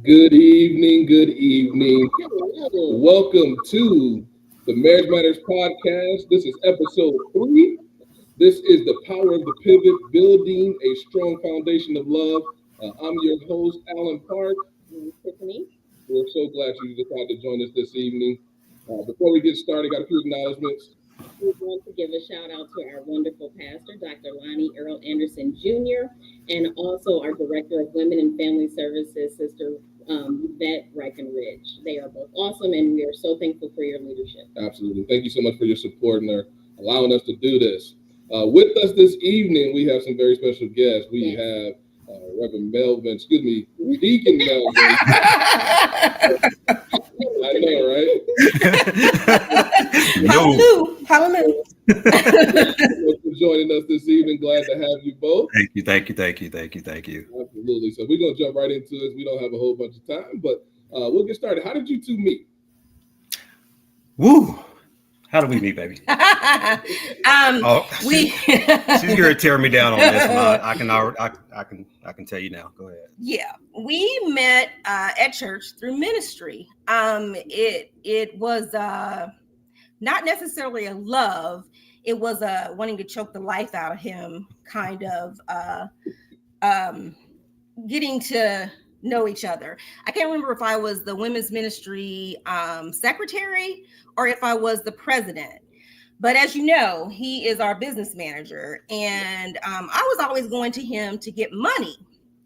Good evening, good evening. Welcome to the Marriage Matters Podcast. This is episode 3. This is the power of the pivot, building a strong foundation of love. I'm your host, Alan Parks. And Tiffany. We're so glad you decided to join us this evening. Before we get started, got a few acknowledgments. We want to give a shout out to our wonderful pastor, Dr. Lonnie Earl Anderson Jr., and also our Director of Women and Family Services, Sister Yvette Breckenridge. They are both awesome, and we are so thankful for your leadership. Absolutely. Thank you so much for your support and allowing us to do this. With us this evening, we have some very special guests. We have Reverend Melvin, Deacon Melvin. I know, right? Hallelujah. Thanks for joining us this evening. Glad to have you both. Thank you. Absolutely. So we're going to jump right into it. We don't have a whole bunch of time, but we'll get started. How did you two meet? Woo! How did we meet, baby? She's gonna tear me down on this one. I can tell you now. Go ahead. Yeah, we met at church through ministry. It was not necessarily a love. It was a wanting to choke the life out of him, kind of getting to know each other. I can't remember if I was the women's ministry secretary or if I was the president. But as you know, he is our business manager. And I was always going to him to get money.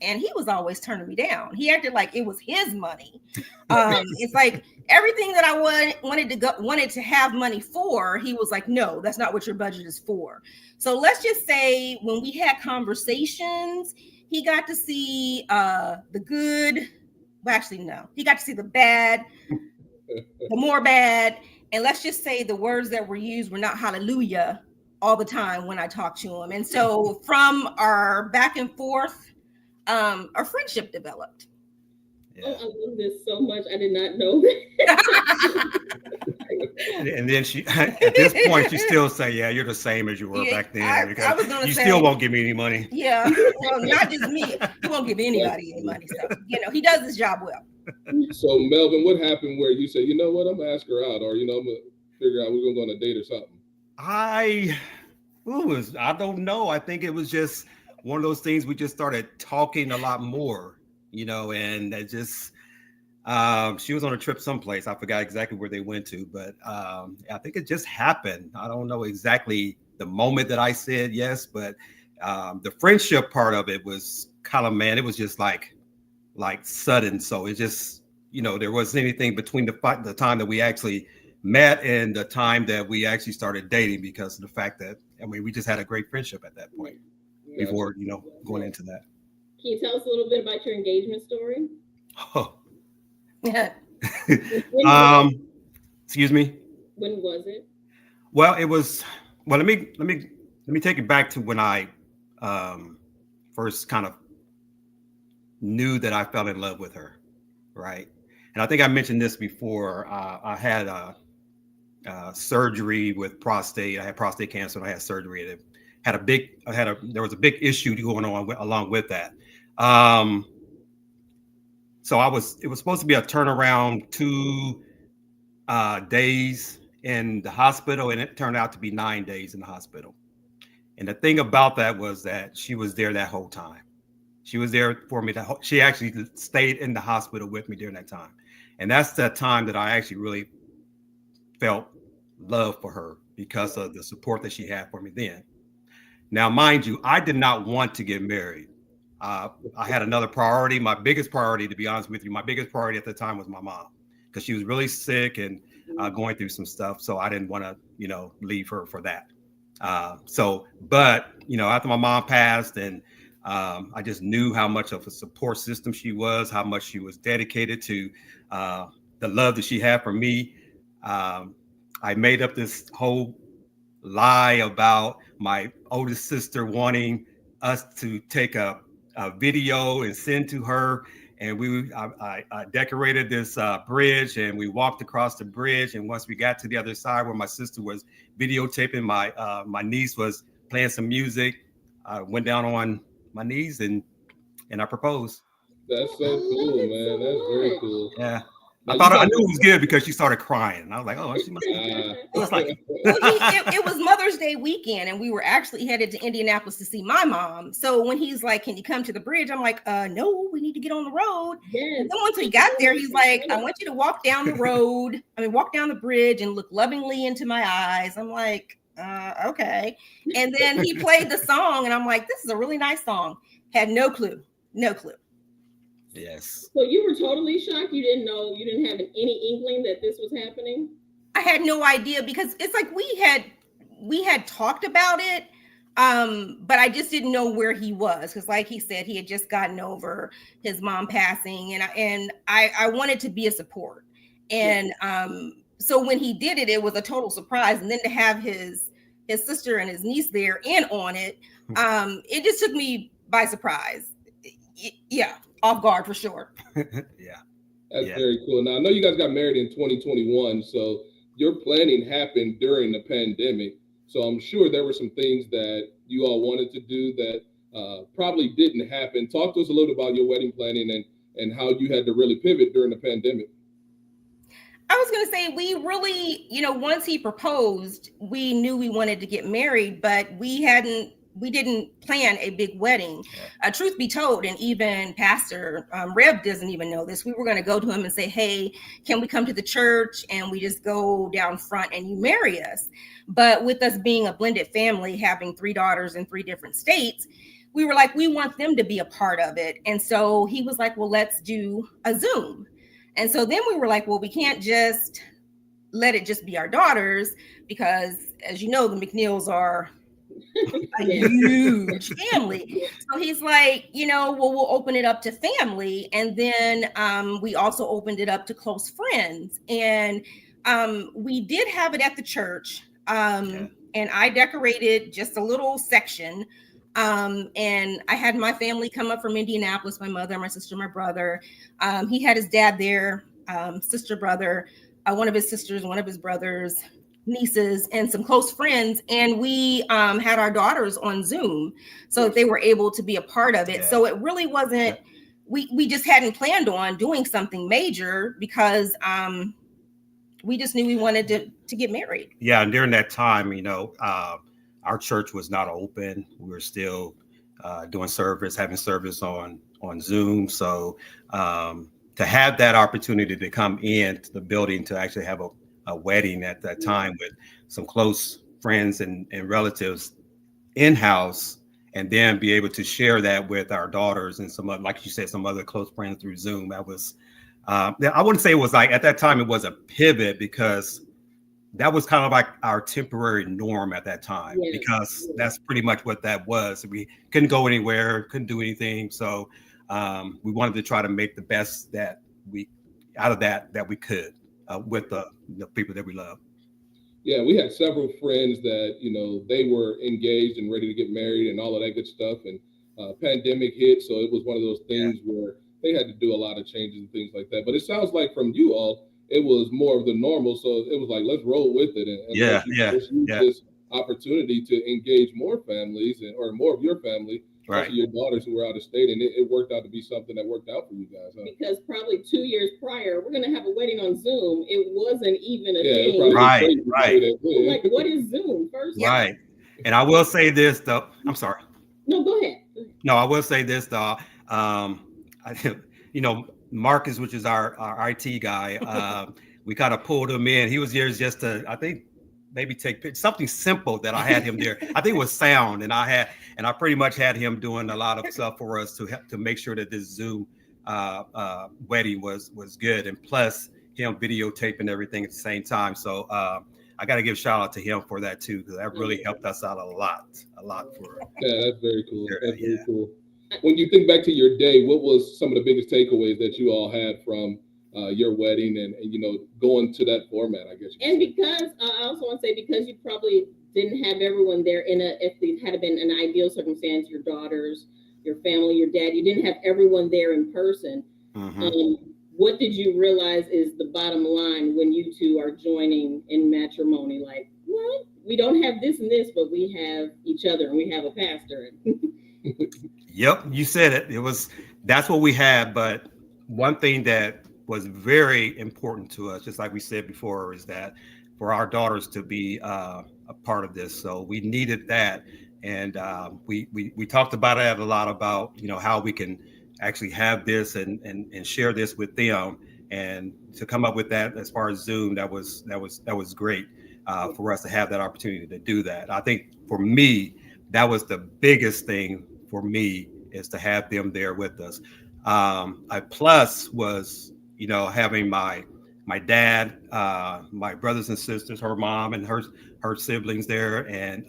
And he was always turning me down. He acted like it was his money. It's like everything that I wanted to have money for, he was like, no, that's not what your budget is for. So let's just say when we had conversations, he got to see the good. Well, actually, no. He got to see the bad, the more bad. And let's just say the words that were used were not hallelujah all the time when I talked to him. And so from our back and forth, our friendship developed. Yeah. Oh, I love this so much. I did not know that. And then she, at this point, she still say, "Yeah, you're the same as you were back then." Because I was gonna say, still won't give me any money. Yeah, well, not just me. He won't give anybody any money. So he does his job well. So Melvin, what happened where you said, you know what, I'm gonna ask her out, or I'm gonna figure out we're gonna go on a date or something? I don't know. I think it was just one of those things. We just started talking a lot more, and it just. She was on a trip someplace. I forgot exactly where they went to, but I think it just happened. I don't know exactly the moment that I said yes, but the friendship part of it was kind of, it was just like sudden. So it just, there wasn't anything between the time that we actually met and the time that we actually started dating, because of the fact that, we just had a great friendship at that point before, going into that. Can you tell us a little bit about your engagement story? Oh. Yeah. Excuse me. When was it? Well, it was. Well, let me take it back to when I first kind of knew that I fell in love with her, right? And I think I mentioned this before. I had surgery with prostate. I had prostate cancer, and I had surgery. And there was a big issue going on along with that. So it was supposed to be a turnaround 2 days in the hospital, and it turned out to be 9 days in the hospital. And the thing about that was that she was there that whole time. She was there for me. She actually stayed in the hospital with me during that time. And that's that time that I actually really felt love for her because of the support that she had for me then. Now, mind you, I did not want to get married. I had another priority. My biggest priority, to be honest with you, my biggest priority at the time was my mom, because she was really sick and going through some stuff. So I didn't want to, leave her for that. But after my mom passed, and I just knew how much of a support system she was, how much she was dedicated to the love that she had for me. I made up this whole lie about my oldest sister wanting us to take a video and send to her. And I decorated this bridge, and we walked across the bridge. And once we got to the other side where my sister was videotaping, my niece was playing some music. I went down on my knees and I proposed. That's so cool, man. That's very cool. Yeah. I knew it was good because she started crying. And I was like, oh, she must be. It was like, it was Mother's Day weekend, and we were actually headed to Indianapolis to see my mom. So when he's like, can you come to the bridge? I'm like, no, we need to get on the road. Yes. And then once we got there, he's like, I want you to walk down the road. Walk down the bridge and look lovingly into my eyes. I'm like, okay. And then he played the song, and I'm like, this is a really nice song. Had no clue. Yes. So you were totally shocked. You didn't know, you didn't have any inkling that this was happening? I had no idea, because it's like we had talked about it, but I just didn't know where he was, because like he said, he had just gotten over his mom passing, and I wanted to be a support. And so when he did it, it was a total surprise. And then to have his sister and his niece there in on it, it just took me by surprise. Yeah. Off guard for sure. Yeah. That's very cool. Now, I know you guys got married in 2021, so your planning happened during the pandemic. So I'm sure there were some things that you all wanted to do that probably didn't happen. Talk to us a little about your wedding planning and how you had to really pivot during the pandemic. I was going to say, we really, once he proposed, we knew we wanted to get married, but we didn't plan a big wedding. Truth be told, and even Pastor Reb doesn't even know this, we were going to go to him and say, hey, can we come to the church and we just go down front and you marry us? But with us being a blended family, having 3 daughters in 3 different states, we were like, we want them to be a part of it. And so he was like, well, let's do a Zoom. And so then we were like, well, we can't just let it just be our daughters, because as you know, the McNeils are a huge family. So he's like, well, we'll open it up to family. And then we also opened it up to close friends. And we did have it at the church. And I decorated just a little section. And I had my family come up from Indianapolis, my mother, my sister, my brother. He had his dad there, sister, brother, one of his sisters, one of his brothers, nieces, and some close friends. And we had our daughters on Zoom so that they were able to be a part of it. So it really wasn't, we just hadn't planned on doing something major, because we just knew we wanted to get married. Yeah. And during that time, our church was not open. We were still doing having service on Zoom. So to have that opportunity to come into the building to actually have a wedding at that time with some close friends and relatives in-house, and then be able to share that with our daughters and some other, like you said, some other close friends through Zoom. That was, I wouldn't say it was like, at that time, it was a pivot, because that was kind of like our temporary norm at that time, because that's pretty much what that was. We couldn't go anywhere, couldn't do anything. So we wanted to try to make the best that we could with the people that we love. Yeah, we had several friends that, they were engaged and ready to get married and all of that good stuff. And pandemic hit. So it was one of those things where they had to do a lot of changes and things like that. But it sounds like from you all, it was more of the normal. So it was like, let's roll with it. And use this opportunity to engage more families or more of your family, especially your daughters who were out of state. And it worked out to be something that worked out for you guys. Huh? Because probably 2 years prior, we're going to have a wedding on Zoom. It wasn't even a thing. Right. Like, what is Zoom first? Right. And I will say this, though. I'm sorry. No, go ahead. No, I will say this, though. Marcus, which is our IT guy, we kind of pulled him in. He was here just to, I think, maybe take pictures, something simple that I had him there. I think it was sound, and I pretty much had him doing a lot of stuff for us to help to make sure that this Zoom wedding was good, and plus him videotaping everything at the same time. So I got to give a shout out to him for that too, because that really helped us out a lot for. Yeah, that's very cool. That's very cool. When you think back to your day, what was some of the biggest takeaways that you all had from your wedding and going to that format, I guess? And because I also want to say, because you probably didn't have everyone there if it had been an ideal circumstance, your daughters, your family, your dad, you didn't have everyone there in person. What did you realize is the bottom line when you two are joining in matrimony? Like, what? We don't have this and this, but we have each other and we have a pastor. Yep, you said it. That's what we had. But one thing that was very important to us, just like we said before, is that for our daughters to be a part of this. So we needed that, and we talked about it a lot about how we can actually have this and share this with them, and to come up with that as far as Zoom, that was great for us to have that opportunity to do that. I think for me, that was the biggest thing for me, is to have them there with us. I plus was having my dad, my brothers and sisters, her mom and her siblings there, and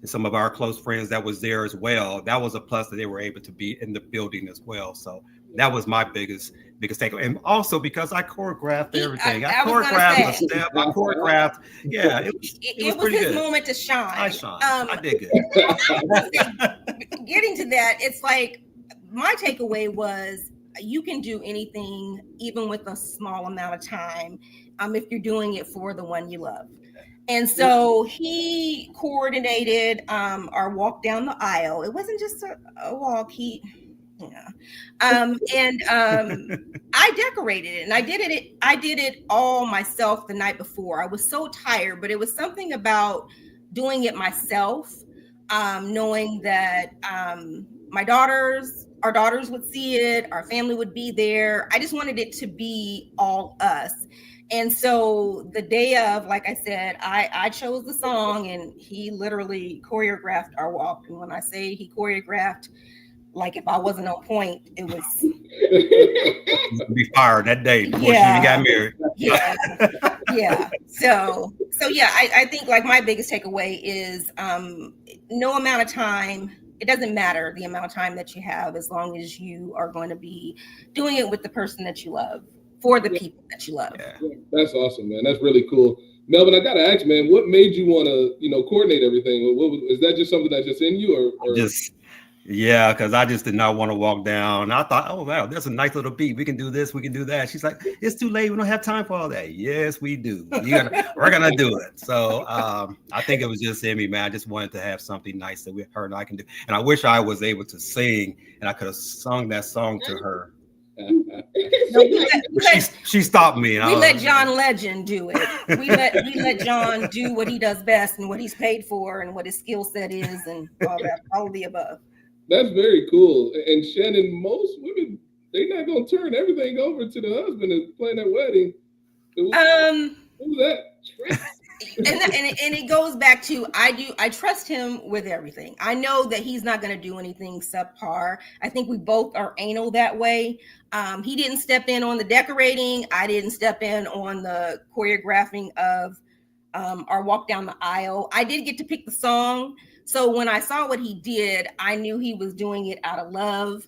some of our close friends that was there as well. That was a plus, that they were able to be in the building as well. So that was my biggest takeaway. And also because I choreographed everything. I choreographed the step. I choreographed. Yeah, it was pretty his good. moment to shine. I shined. I did good. Getting to that, it's like, my takeaway was, you can do anything, even with a small amount of time, if you're doing it for the one you love. And so he coordinated our walk down the aisle. It wasn't just a walk. I decorated it, and I did it all myself the night before. I was so tired, but it was something about doing it myself, knowing that our daughters would see it, our family would be there. I just wanted it to be all us. And so the day of, like I said, I chose the song, and he literally choreographed our walk. And when I say he choreographed, like, if I wasn't on point, it was be fired that day before she even got married. Yeah. So yeah, I think, like, my biggest takeaway is no amount of time. It doesn't matter the amount of time that you have, as long as you are going to be doing it with the person that you love, for the people that you love. Yeah. That's awesome, man. That's really cool. Melvin, I got to ask, man, what made you want to, coordinate everything? Is that just something that's just in you, or? Yeah, because I just did not want to walk down. I thought, oh, wow, there's a nice little beat. We can do this. We can do that. She's like, it's too late. We don't have time for all that. Yes, we do. We're going to do it. So I think it was just in me, man. I just wanted to have something nice that her and I can do. And I wish I was able to sing, and I could have sung that song to her. She stopped me. We let John Legend do it. We let John do what he does best, and what he's paid for, and what his skill set is, and all of the above. That's very cool. And Channin, most women, they're not gonna turn everything over to the husband and plan that wedding. What was that? And it goes back to, I trust him with everything. I know that he's not going to do anything subpar. I think we both are anal that way. He didn't step in on the decorating. I didn't step in on the choreographing of our walk down the aisle. I did get to pick the song. So when I saw what he did, I knew he was doing it out of love.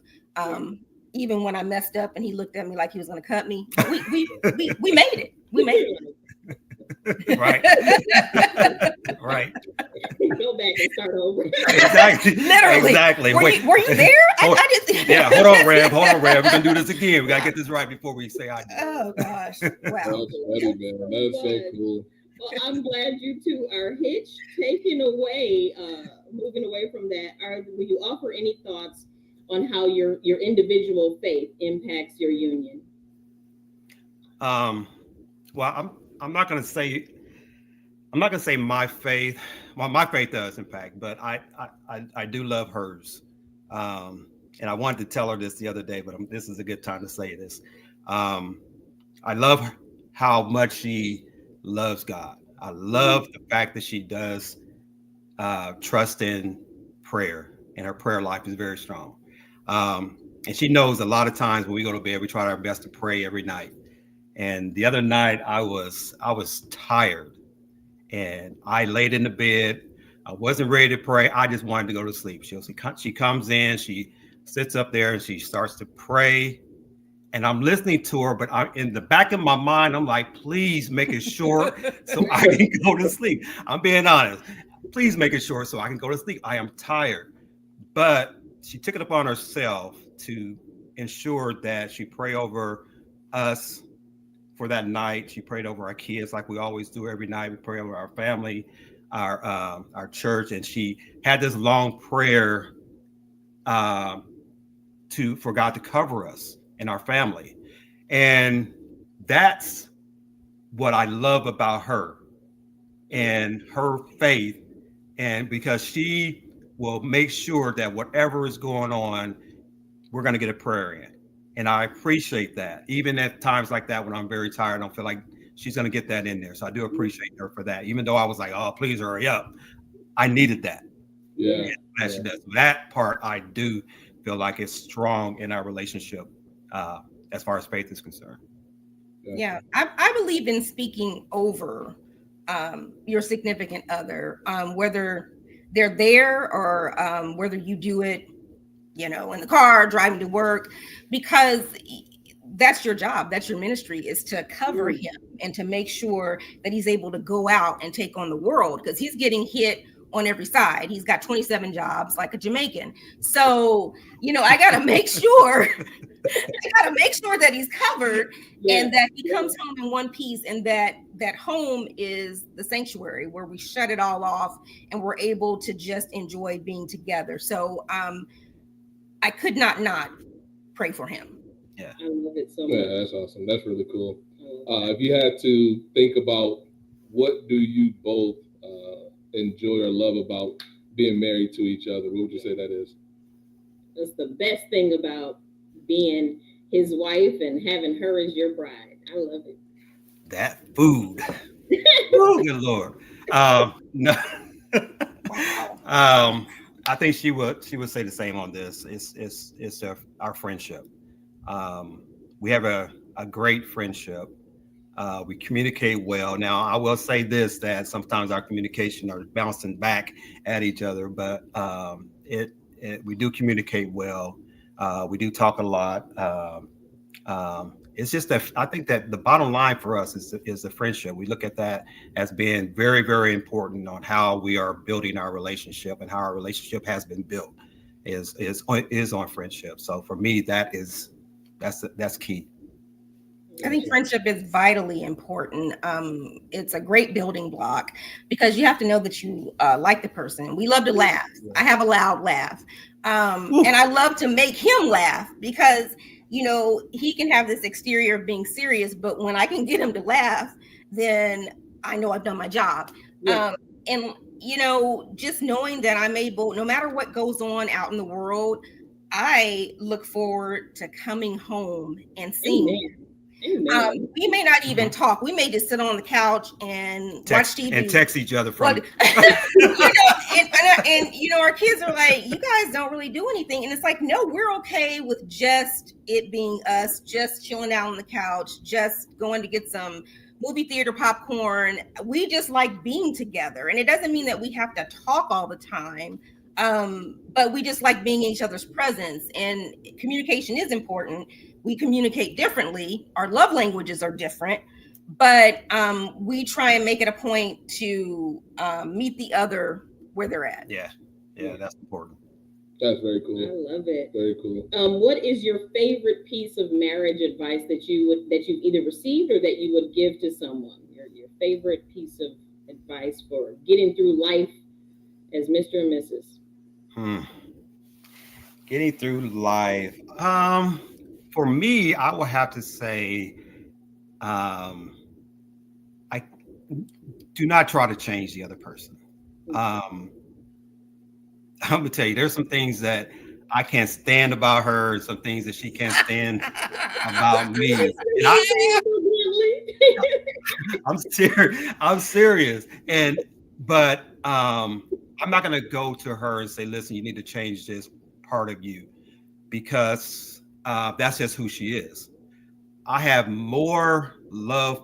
Even when I messed up and he looked at me like he was going to cut me, we made it. We made it. Right. Go back and start over. Exactly. Literally. Exactly. Were you there? I just. Yeah. Hold on, Rev. We're gonna do this again. We gotta get this right before we say I do. Oh gosh! Wow. That's funny, man. That's so cool. Well, I'm glad you two are hitched, taken away, moving away from that. Will you offer any thoughts on how your individual faith impacts your union? Well, I'm not gonna say my faith. Well, my faith does impact, but I do love hers. And I wanted to tell her this the other day, but this is a good time to say this. I love how much she loves God. I love the fact that she does trust in prayer, and her prayer life is very strong. And she knows a lot of times when we go to bed, we try our best to pray every night. And the other night, I was tired, and I laid in the bed. I wasn't ready to pray. I just wanted to go to sleep. She comes in, she sits up there, and she starts to pray. And I'm listening to her, but I'm in the back of my mind, I'm like, please make it short so I can go to sleep. I'm being honest. Please make it short so I can go to sleep. I am tired. But she took it upon herself to ensure that she pray over us for that night. She prayed over our kids like we always do every night. We pray over our family, our church, and she had this long prayer for God to cover us and our family. And that's what I love about her and her faith. And because she will make sure that whatever is going on, we're going to get a prayer in. And I appreciate that. Even at times like that, when I'm very tired, I don't feel like she's going to get that in there. So I do appreciate her for that. Even though I was like, oh, please hurry up. I needed that. Yeah. And she does. That part, I do feel like it's strong in our relationship as far as faith is concerned. Yeah, I believe in speaking over your significant other, whether they're there or whether you do it, in the car, driving to work, because that's your job. That's your ministry, is to cover him and to make sure that he's able to go out and take on the world, because he's getting hit on every side. He's got 27 jobs like a Jamaican. So, I got to make sure that he's covered and that he comes home in one piece, and that home is the sanctuary where we shut it all off and we're able to just enjoy being together. So I could not pray for him. Yeah, I love it so much. Yeah, that's awesome. That's really cool. If you had to think about what do you both enjoy or love about being married to each other, what would you say that is? That's the best thing about being his wife and having her as your bride. I love it. That food. Oh, good Lord. No. I think she would say the same on this. It's our friendship. We have a great friendship. We communicate well. Now, I will say this, that sometimes our communication are bouncing back at each other, but we do communicate well. We do talk a lot. It's just that I think that the bottom line for us is the friendship. We look at that as being very, very important on how we are building our relationship, and how our relationship has been built is on friendship. So for me, that's key. I think friendship is vitally important. It's a great building block, because you have to know that you like the person. We love to laugh. I have a loud laugh. And I love to make him laugh, because he can have this exterior of being serious, but when I can get him to laugh, then I know I've done my job. Yeah. And just knowing that I'm able, no matter what goes on out in the world, I look forward to coming home and seeing him. We may not even talk. We may just sit on the couch and watch TV and text each other from. And our kids are like, "You guys don't really do anything," and it's like, no, we're okay with just it being us, just chilling out on the couch, just going to get some movie theater popcorn. We just like being together, and it doesn't mean that we have to talk all the time. But we just like being in each other's presence, and communication is important. We communicate differently. Our love languages are different, but we try and make it a point to meet the other where they're at. Yeah, that's important. That's very cool. I love it. Very cool. What is your favorite piece of marriage advice that you've either received or that you would give to someone? Your favorite piece of advice for getting through life as Mr. and Mrs. Getting through life. For me, I will have to say, I do not try to change the other person. I'm gonna tell you, there's some things that I can't stand about her, and some things that she can't stand about me. I'm serious. But I'm not gonna go to her and say, listen, you need to change this part of you, because that's just who she is. I have more love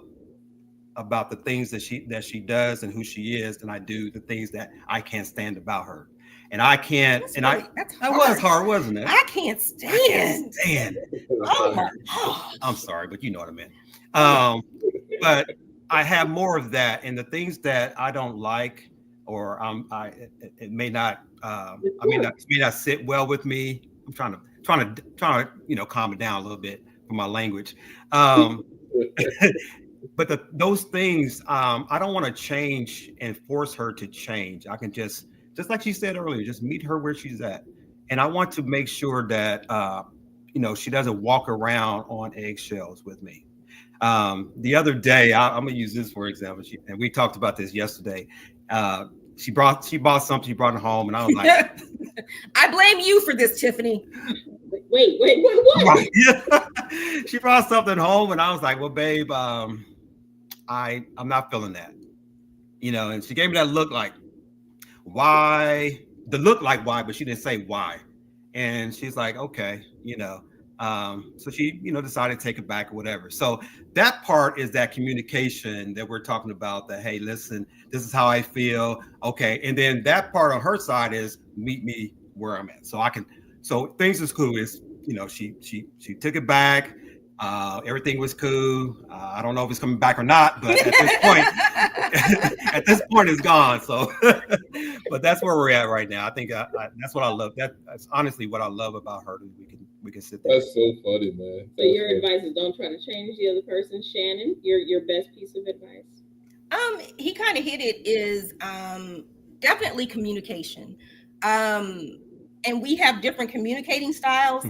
about the things that she does and who she is than I do the things that I can't stand about her. And I can't, that was hard, wasn't it? I can't stand. Oh my God. I'm sorry, but you know what I meant. But I have more of that, and the things that I don't like, or it may not, may not sit well with me. I'm trying to calm it down a little bit for my language. But those things, I don't want to change and force her to change. I can just like she said earlier, just meet her where she's at. And I want to make sure that, she doesn't walk around on eggshells with me. The other day, I'm going to use this for example, and we talked about this yesterday. She bought something, she brought it home, and I was like, I blame you for this, Tiffany. Wait, what? She brought something home, and I was like, well, babe, I'm not feeling that. And she gave me that look like, why? The look like why, but she didn't say why. And she's like, okay, so she, decided to take it back or whatever. So that part is that communication that we're talking about, that, hey, listen, this is how I feel. Okay. And then that part on her side is meet me where I'm at. So things is cool. Is, she took it back. Everything was cool. I don't know if it's coming back or not, but at this point, it's gone. So, but that's where we're at right now. I think that's what I love. That's honestly what I love about her. We can sit there. That's so funny, man. So your advice is don't try to change the other person. Channin, your best piece of advice? He kind of hit it. Is definitely communication. And we have different communicating styles.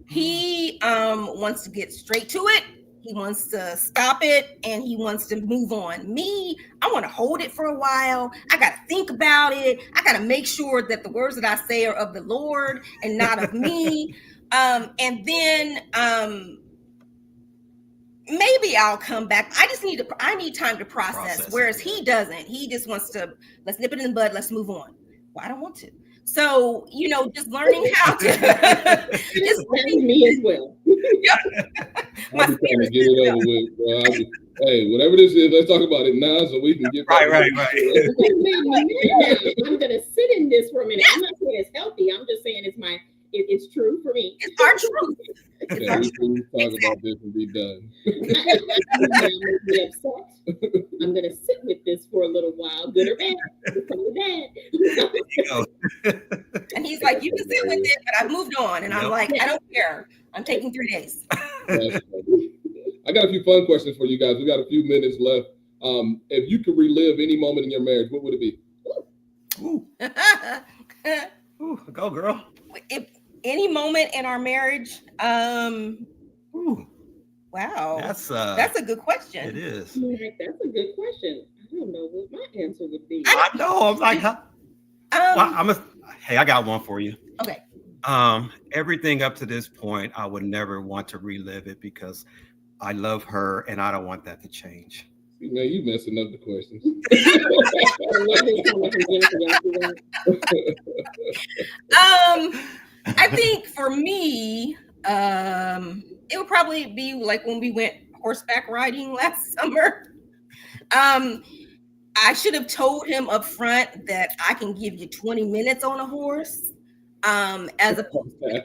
He wants to get straight to it. He wants to stop it, and he wants to move on. Me, I want to hold it for a while. I got to think about it. I got to make sure that the words that I say are of the Lord and not of me. And then maybe I'll come back. I need time to process. Whereas he doesn't. He just wants to, let's nip it in the bud. Let's move on. Well, I don't want to. So, just learning how to. Just learning me as well. My trying to get it over with, bro. Hey, whatever this is, let's talk about it now so we can get right. I'm gonna sit in this for a minute. I'm not saying it's healthy. I'm just saying it's true for me. It's our truth. Okay, we can talk about this and be done. I'm gonna be upset. I'm gonna sit with this for a little while, good or bad. And he's like, you can sit with it, but I've moved on. And I'm like, I don't care. I'm taking 3 days. I got a few fun questions for you guys. We got a few minutes left. If you could relive any moment in your marriage, what would it be? Ooh. Ooh, go girl. If any moment in our marriage, ooh. Wow. That's a good question. It is. That's a good question. I don't know what my answer would be. I know. I'm like, huh? Hey, I got one for you. Okay. Everything up to this point, I would never want to relive it because I love her and I don't want that to change. Man, you messing up the questions. I think for me, it would probably be like when we went horseback riding last summer. I should have told him up front that I can give you 20 minutes on a horse, as opposed to an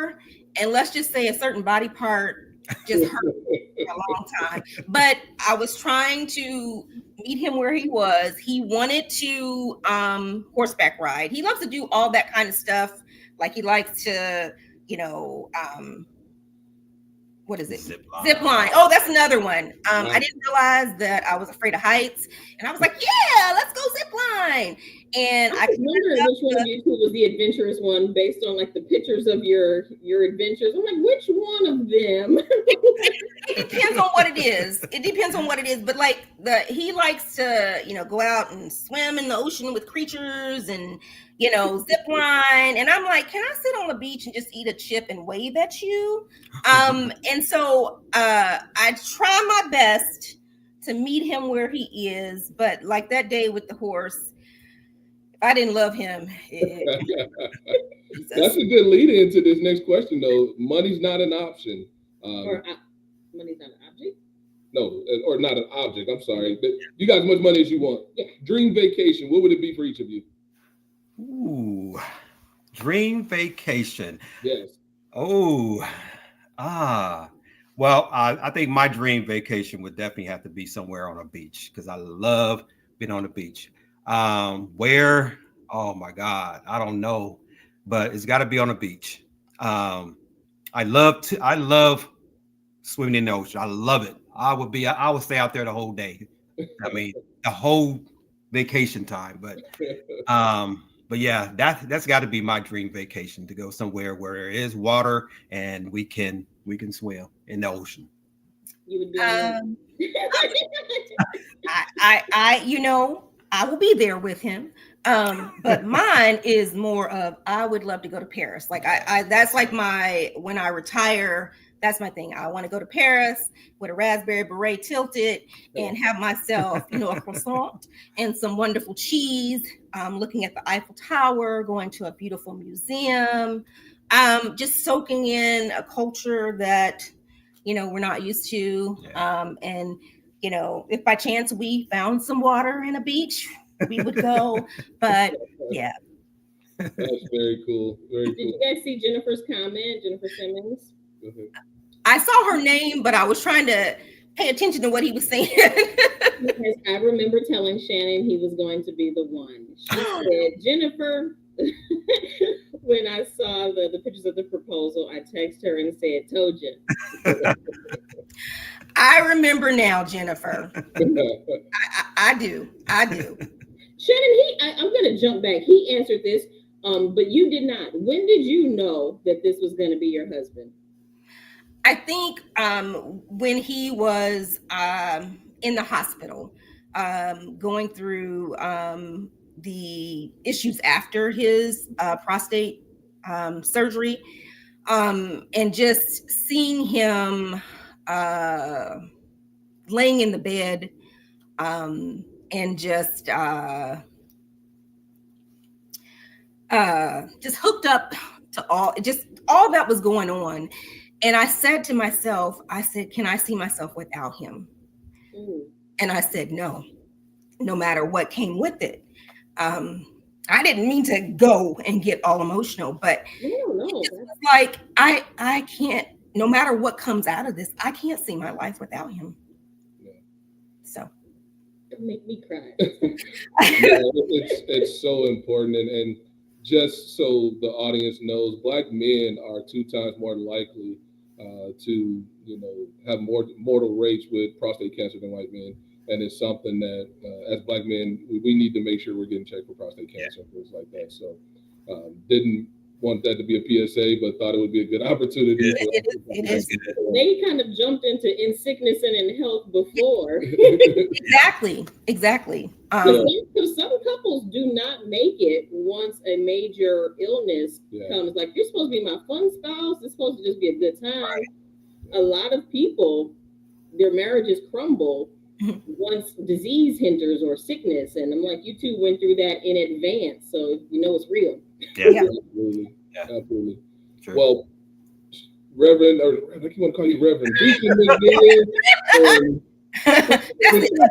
hour. And let's just say a certain body part just hurt for a long time. But I was trying to meet him where he was. He wanted to horseback ride. He loves to do all that kind of stuff. Like he likes to, what is it? Zip line. Oh, that's another one. I didn't realize that I was afraid of heights. And I was like, yeah, let's go zip line. And I wonder which one of you two was the adventurous one based on like the pictures of your adventures. I'm like, which one of them? It depends on what it is. But like he likes to, go out and swim in the ocean with creatures and, zip line. And I'm like, can I sit on the beach and just eat a chip and wave at you? And so I try my best to meet him where he is. But like that day with the horse, if I didn't love him, That's a good lead into this next question, though. Money's not an option. Money's not an object? No, or not an object. I'm sorry. You got as much money as you want. Dream vacation. What would it be for each of you? Ooh, dream vacation. Yes. Oh, well, I think my dream vacation would definitely have to be somewhere on a beach because I love being on the beach. Where? Oh my God, I don't know, but it's got to be on a beach. I love swimming in the ocean. I love it. I would stay out there the whole day. I mean, the whole vacation time. But yeah, that's got to be my dream vacation, to go somewhere where there is water and we can swim in the ocean. You would be I will be there with him. But mine is more of, I would love to go to Paris. Like that's like when I retire, that's my thing. I want to go to Paris with a raspberry beret tilted and have myself, a croissant and some wonderful cheese, looking at the Eiffel Tower, going to a beautiful museum, just soaking in a culture that, we're not used to. Yeah. And, if by chance we found some water and a beach, we would go. But yeah. That's very cool. Very cool. Did you guys see Jennifer's comment, Jennifer Simmons? I saw her name, but I was trying to pay attention to what he was saying. Because I remember telling Channin he was going to be the one. She said, Jennifer, when I saw the pictures of the proposal, I texted her and said, told you. I remember now, Jennifer. I do. Channin, I'm going to jump back. He answered this, but you did not. When did you know that this was going to be your husband? I think when he was in the hospital, going through the issues after his prostate surgery, and just seeing him laying in the bed and just hooked up to all that was going on. And I said to myself, can I see myself without him? And I said, no matter what came with it. I didn't mean to go and get all emotional, but it's like, I can't, no matter what comes out of this, I can't see my life without him. Yeah. So. Don't make me cry. It's so important. And just so the audience knows, Black men are 2 times more likely to, have more mortal rates with prostate cancer than white men. And it's something that, as Black men, we need to make sure we're getting checked for prostate cancer and things like that. So didn't want that to be a PSA, but thought it would be a good opportunity. It is. They kind of jumped into in sickness and in health before. Exactly. Because some couples do not make it once a major illness comes. Like, you're supposed to be my fun spouse. It's supposed to just be a good time. Right. A lot of people, their marriages crumble once disease hinders or sickness. And I'm like, you two went through that in advance, so it's real. Yeah. Absolutely. Sure. Well, Reverend, or I keep want to call you Reverend Deacon McNeil. Thank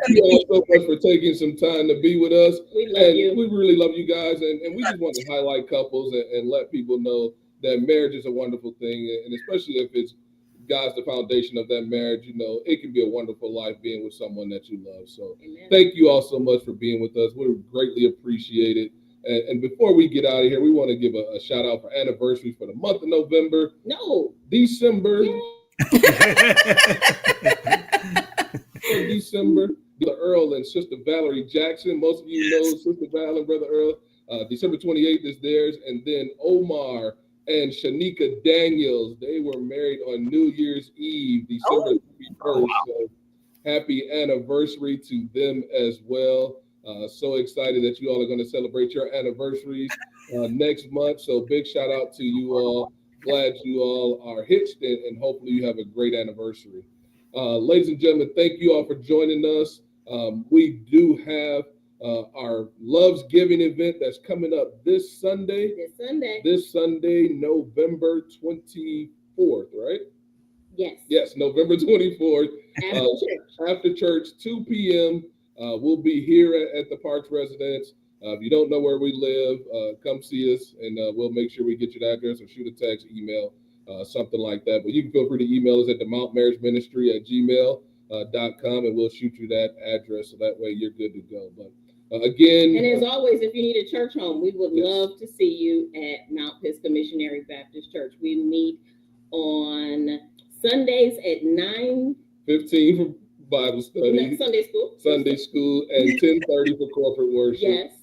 you all so much for taking some time to be with us. We love you. We really love you guys, and we just want to highlight couples and let people know that marriage is a wonderful thing, and especially if it's God's the foundation of that marriage, it can be a wonderful life being with someone that you love. So Amen. Thank you all so much for being with us. We greatly appreciate it. And before we get out of here, we want to give a shout out for anniversaries for the month of November. No. December. December. Brother Earl and Sister Valerie Jackson. Most of you know Sister Val and Brother Earl. December 28th is theirs. And then Omar and Shanika Daniels. They were married on New Year's Eve, December 31st. Oh, wow. So happy anniversary to them as well. So excited that you all are going to celebrate your anniversaries. next month. So big shout out to you all. Glad you all are hitched, and hopefully you have a great anniversary. Ladies and gentlemen, thank you all for joining us. We do have our Love's Giving event that's coming up this Sunday. This Sunday, November 24th, right? Yes. Yes, November 24th. After church, 2 p.m. We'll be here at the Parks residence. If you don't know where we live, come see us, and we'll make sure we get you the address, or shoot a text, email, something like that. But you can feel free to email us at themountainmarriageministry@gmail.com, and we'll shoot you that address, so that way you're good to go. But again, and as always, if you need a church home, we would love to see you at Mount Pisgah Missionary Baptist Church. We meet on Sundays at 9:15 for Bible study, Sunday school, and 10:30 for corporate worship. Yes.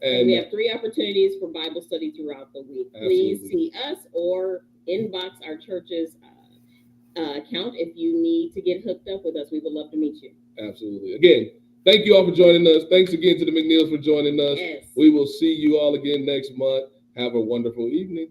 And we have 3 opportunities for Bible study throughout the week. Please see us or inbox our church's account if you need to get hooked up with us. We would love to meet you. Absolutely. Again, thank you all for joining us. Thanks again to the McNeils for joining us. Yes. We will see you all again next month. Have a wonderful evening.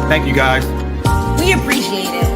Thank you, guys. We appreciate it.